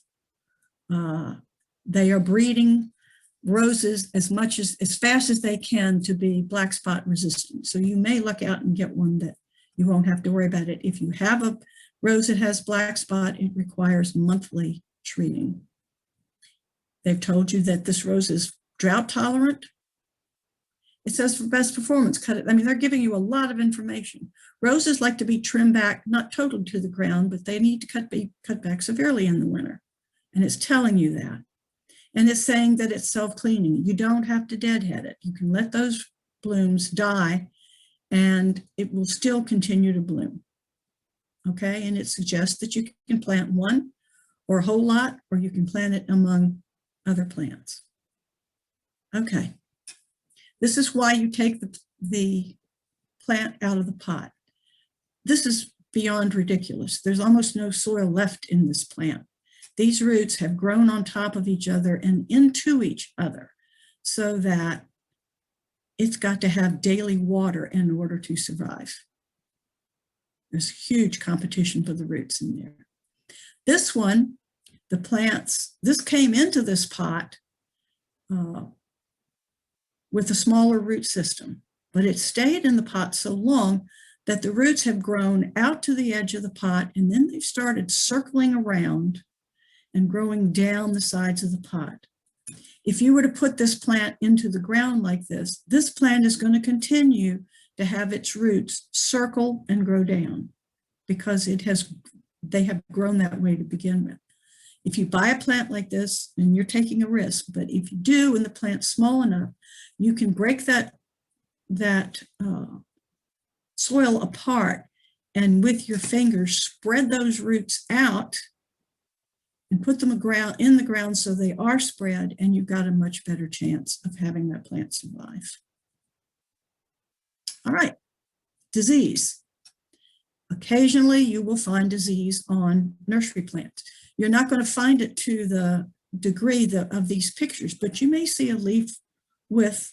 They are breeding roses as fast as they can to be black spot resistant. So you may luck out and get one that you won't have to worry about it. If you have a rose that has black spot, it requires monthly treating. They've told you that this rose is drought tolerant. It says for best performance, cut it. I mean, they're giving you a lot of information. Roses like to be trimmed back, not totally to the ground, but they need to be cut back severely in the winter. And it's telling you that. And it's saying that it's self-cleaning. You don't have to deadhead it. You can let those blooms die and it will still continue to bloom. Okay, and it suggests that you can plant one or a whole lot, or you can plant it among other plants. Okay, this is why you take the plant out of the pot. This is beyond ridiculous. There's almost no soil left in this plant. These roots have grown on top of each other and into each other so that it's got to have daily water in order to survive. There's huge competition for the roots in there. This one, the plants, this came into this pot with a smaller root system, but it stayed in the pot so long that the roots have grown out to the edge of the pot, and then they've started circling around and growing down the sides of the pot. If you were to put this plant into the ground like this plant is going to continue to have its roots circle and grow down because they have grown that way to begin with. If you buy a plant like this, and you're taking a risk, but if you do and the plant's small enough, you can break that soil apart and with your fingers spread those roots out and put them in the ground so they are spread, and you've got a much better chance of having that plant survive. All right, disease. Occasionally you will find disease on nursery plants. You're not going to find it to the degree of these pictures, but you may see a leaf with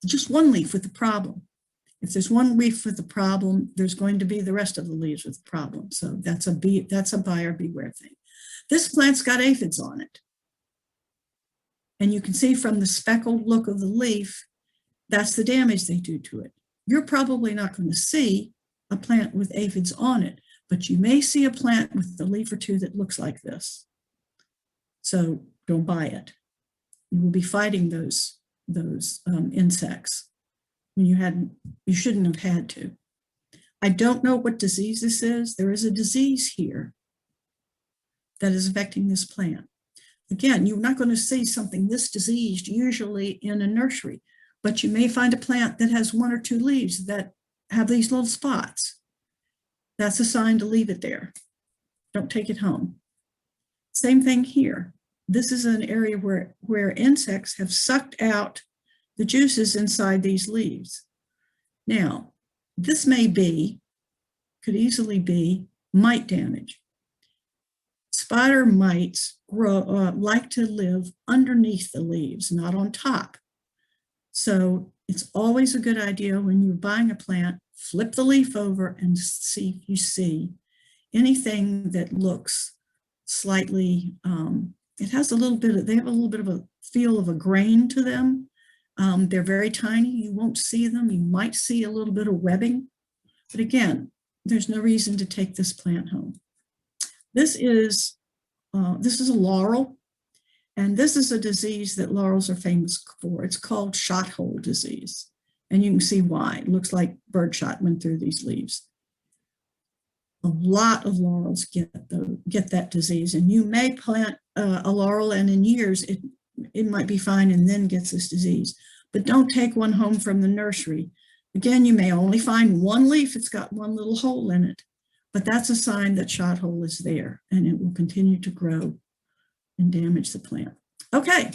just one leaf with a problem. If there's one leaf with a problem, there's going to be the rest of the leaves with a problem. So that's a buyer beware thing. This plant's got aphids on it. And you can see from the speckled look of the leaf, that's the damage they do to it. You're probably not going to see a plant with aphids on it, but you may see a plant with a leaf or two that looks like this. So don't buy it. You will be fighting those insects when you shouldn't have had to. I don't know what disease this is. There is a disease here that is affecting this plant. Again, you're not going to see something this diseased usually in a nursery, but you may find a plant that has one or two leaves that have these little spots. That's a sign to leave it there. Don't take it home. Same thing here. This is an area where insects have sucked out the juices inside these leaves. Now, this could easily be mite damage. Spider mites like to live underneath the leaves, not on top. So it's always a good idea when you're buying a plant, flip the leaf over and see if you see anything that looks slightly, they have a little bit of a feel of a grain to them. They're very tiny. You won't see them. You might see a little bit of webbing, but again, there's no reason to take this plant home. This is a laurel, and this is a disease that laurels are famous for. It's called shot hole disease, and you can see why. It looks like birdshot went through these leaves. A lot of laurels get that disease, and you may plant a laurel, and in years it might be fine and then gets this disease. But don't take one home from the nursery. Again, you may only find one leaf. It's got one little hole in it. But that's a sign that shot hole is there, and it will continue to grow and damage the plant. Okay,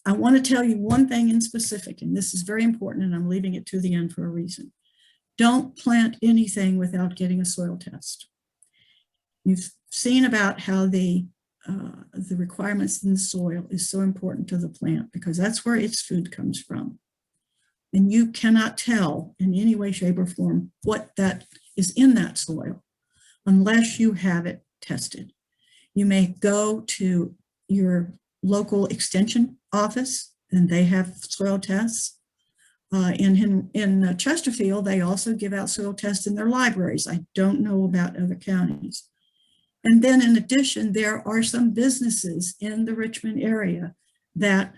I want to tell you one thing in specific, and this is very important, and I'm leaving it to the end for a reason. Don't plant anything without getting a soil test. You've seen about how the requirements in the soil is so important to the plant because that's where its food comes from. And you cannot tell in any way, shape, or form what that is in that soil unless you have it tested. You may go to your local extension office and they have soil tests. In Chesterfield, they also give out soil tests in their libraries. I don't know about other counties. And then in addition, there are some businesses in the Richmond area that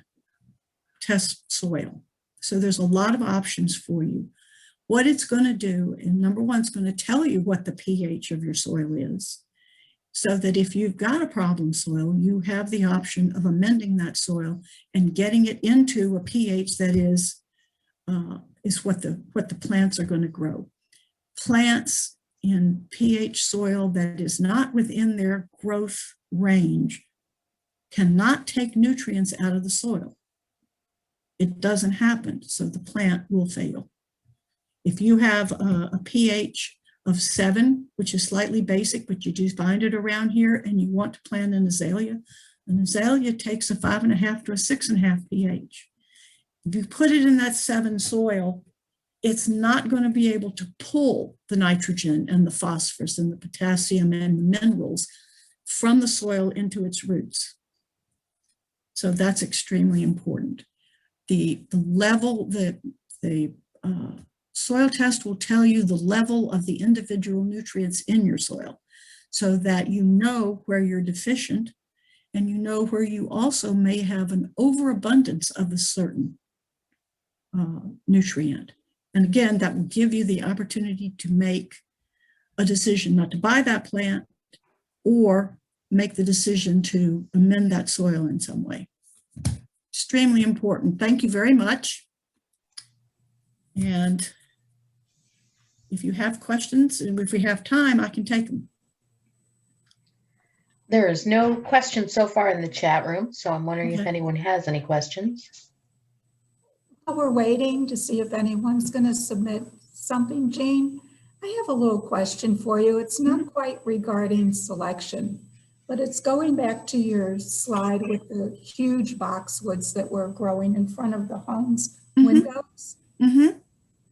test soil. So there's a lot of options for you. What it's going to do, and number one, it's going to tell you what the pH of your soil is, so that if you've got a problem soil, you have the option of amending that soil and getting it into a pH that is what the plants are going to grow. Plants in pH soil that is not within their growth range cannot take nutrients out of the soil. It doesn't happen, so the plant will fail. If you have a pH of 7, which is slightly basic, but you do find it around here and you want to plant an azalea takes a 5.5 to a 6.5 pH. If you put it in that 7 soil, it's not going to be able to pull the nitrogen and the phosphorus and the potassium and the minerals from the soil into its roots. So that's extremely important. The level, the soil test will tell you the level of the individual nutrients in your soil so that you know where you're deficient and you know where you also may have an overabundance of a certain nutrient. And again, that will give you the opportunity to make a decision not to buy that plant or make the decision to amend that soil in some way. Extremely important. Thank you very much. And if you have questions, and if we have time, I can take them. There is no questions so far in the chat room, so I'm wondering if anyone has any questions. While we're waiting to see if anyone's going to submit something, Jane, I have a little question for you. It's not quite regarding selection, but it's going back to your slide with the huge boxwoods that were growing in front of the home's windows.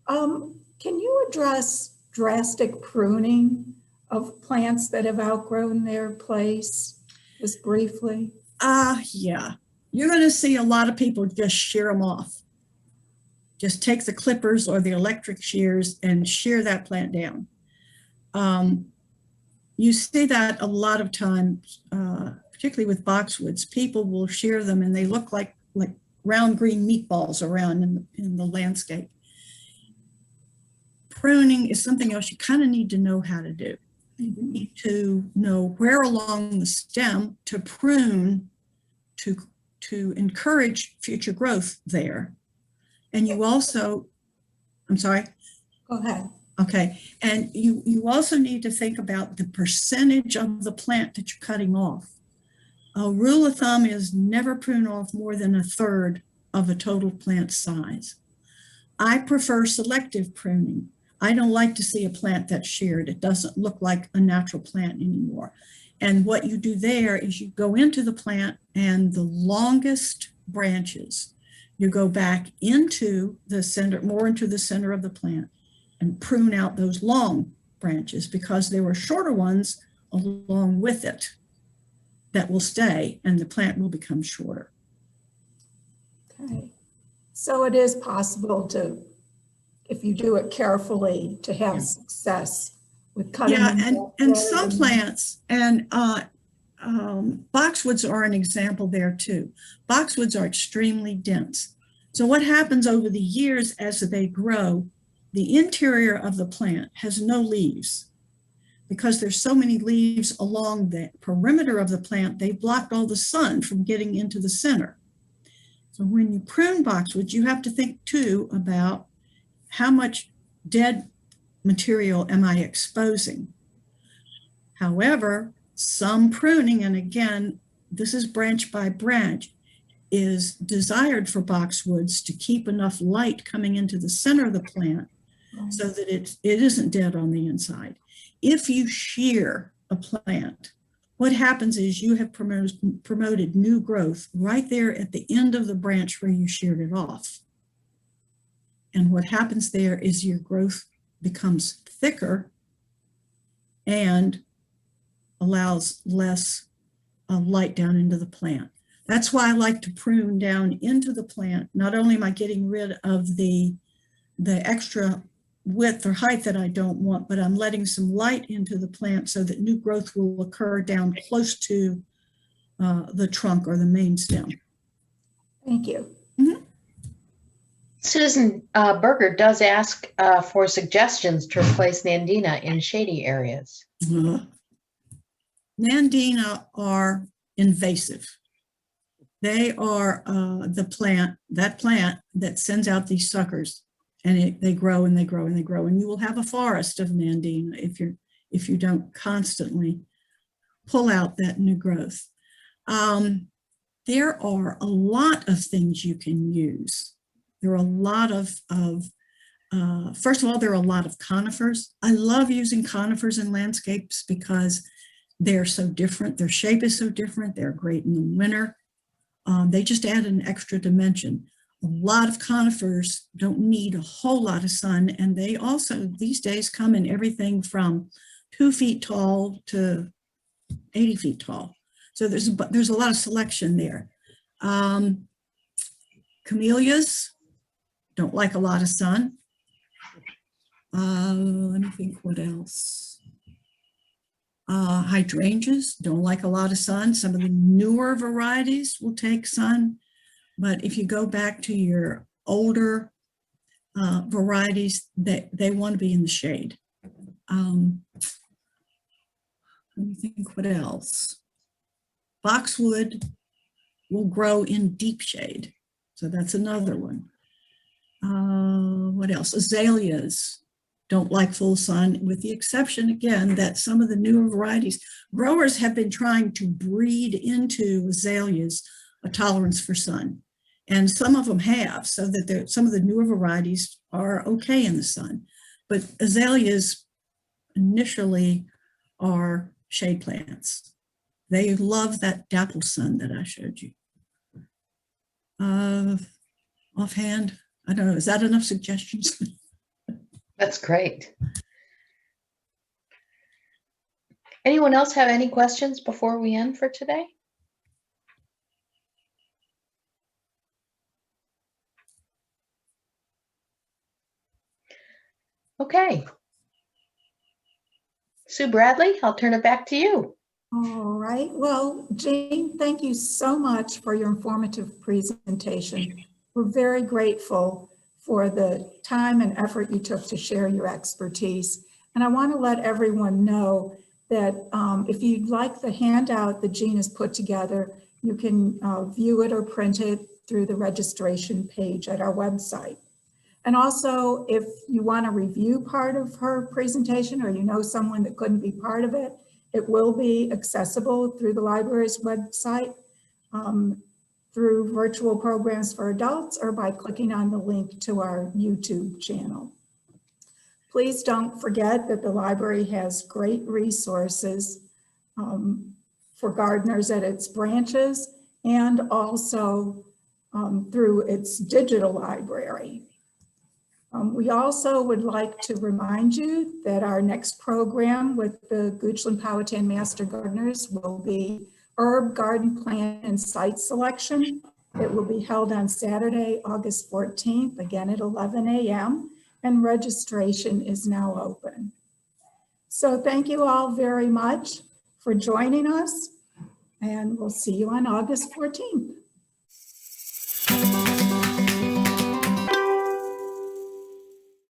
Can you address drastic pruning of plants that have outgrown their place, just briefly? Yeah. You're going to see a lot of people just shear them off. Just take the clippers or the electric shears and shear that plant down. You see that a lot of times, particularly with boxwoods. People will shear them and they look like round green meatballs around in the landscape. Pruning is something else you kind of need to know how to do. You need to know where along the stem to prune to encourage future growth there. And you also, I'm sorry? Go ahead. Okay, and you also need to think about the percentage of the plant that you're cutting off. A rule of thumb is never prune off more than 1/3 of a total plant size. I prefer selective pruning. I don't like to see a plant that's sheared. It doesn't look like a natural plant anymore. And what you do there is you go into the plant and the longest branches, you go back into the center, more into the center of the plant and prune out those long branches because there were shorter ones along with it that will stay and the plant will become shorter. Okay. So it is possible to, if you do it carefully, to have success with cutting. Yeah, and some plants, and boxwoods are an example there too. Boxwoods are extremely dense. So what happens over the years as they grow, the interior of the plant has no leaves. Because there's so many leaves along the perimeter of the plant, they blocked all the sun from getting into the center. So when you prune boxwoods, you have to think too about how much dead material am I exposing. However, some pruning, and again, this is branch by branch, is desired for boxwoods to keep enough light coming into the center of the plant so that it isn't dead on the inside. If you shear a plant, what happens is you have promoted new growth right there at the end of the branch where you sheared it off. And what happens there is your growth becomes thicker and allows less light down into the plant. That's why I like to prune down into the plant. Not only am I getting rid of the extra width or height that I don't want, but I'm letting some light into the plant so that new growth will occur down close to the trunk or the main stem. Thank you. Susan Berger does ask for suggestions to replace Nandina in shady areas. Nandina are invasive. They are that plant that sends out these suckers, and they grow and they grow and they grow, and you will have a forest of Nandina if you don't constantly pull out that new growth. There are a lot of things you can use. There are a lot of first of all, there are a lot of conifers. I love using conifers in landscapes because they're so different. Their shape is so different. They're great in the winter. They just add an extra dimension. A lot of conifers don't need a whole lot of sun, and they also these days come in everything from 2 feet tall to 80 feet tall. So there's a lot of selection there. Camellias don't like a lot of sun. Let me think what else. Hydrangeas don't like a lot of sun. Some of the newer varieties will take sun, but if you go back to your older varieties, they want to be in the shade. Let me think what else. Boxwood will grow in deep shade, so that's another one. What else? Azaleas don't like full sun, with the exception, again, that some of the newer varieties, growers have been trying to breed into azaleas a tolerance for sun. And some of them have, so that some of the newer varieties are okay in the sun. But azaleas initially are shade plants. They love that dapple sun that I showed you. Offhand, I don't know, is that enough suggestions? That's great. Anyone else have any questions before we end for today? Okay. Sue Bradley, I'll turn it back to you. All right. Well, Jane, thank you so much for your informative presentation. We're very grateful for the time and effort you took to share your expertise. And I want to let everyone know that if you'd like the handout that Jean has put together, you can view it or print it through the registration page at our website. And also, if you want to review part of her presentation, or you know someone that couldn't be part of it, it will be accessible through the library's website, through virtual programs for adults, or by clicking on the link to our YouTube channel. Please don't forget that the library has great resources for gardeners at its branches, and also through its digital library. We also would like to remind you that our next program with the Goochland Powhatan Master Gardeners will be Herb Garden Plant and Site Selection. It will be held on Saturday, August 14th, again at 11 a.m., and registration is now open. So thank you all very much for joining us, and we'll see you on August 14th.